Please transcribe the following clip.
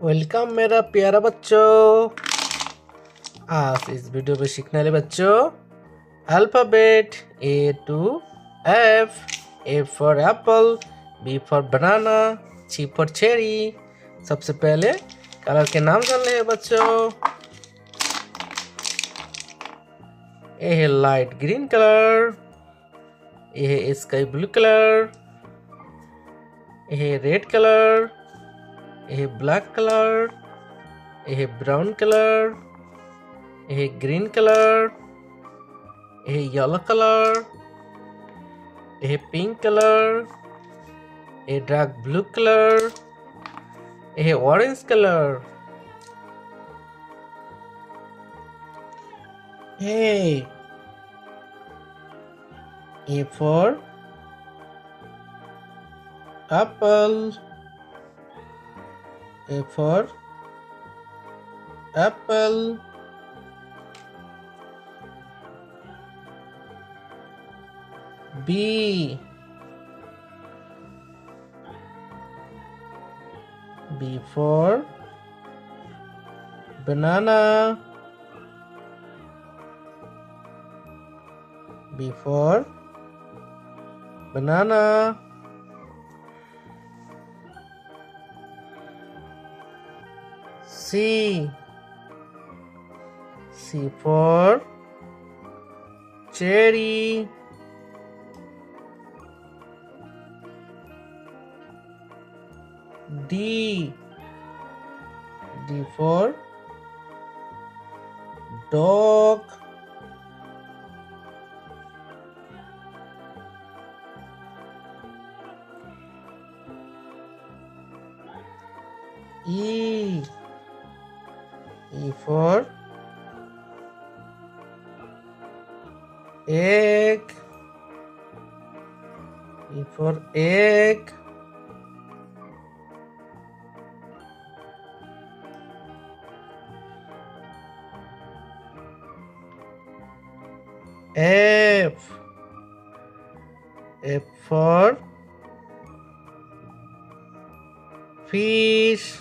Welcome मेरा प्यारा बच्चों। आज इस वीडियो में सीखने वाले बच्चों alphabet A to F, A for apple, B for banana, C for cherry। सबसे पहले कलर के नाम जान ले बच्चों। ये है लाइट ग्रीन कलर, ये है स्काई ब्लू कलर, ये है रेड कलर, ये है ब्लैक कलर, ये है ब्राउन कलर, ये है ग्रीन कलर, ये है येलो कलर, ये है पिंक कलर, ये डार्क ब्लू कलर, ये है orange colour. Hey, A for apple, A for apple, B, B for banana, B for banana, C, C for cherry, D, D for dog, E, E for egg, E for egg, F, F for fish,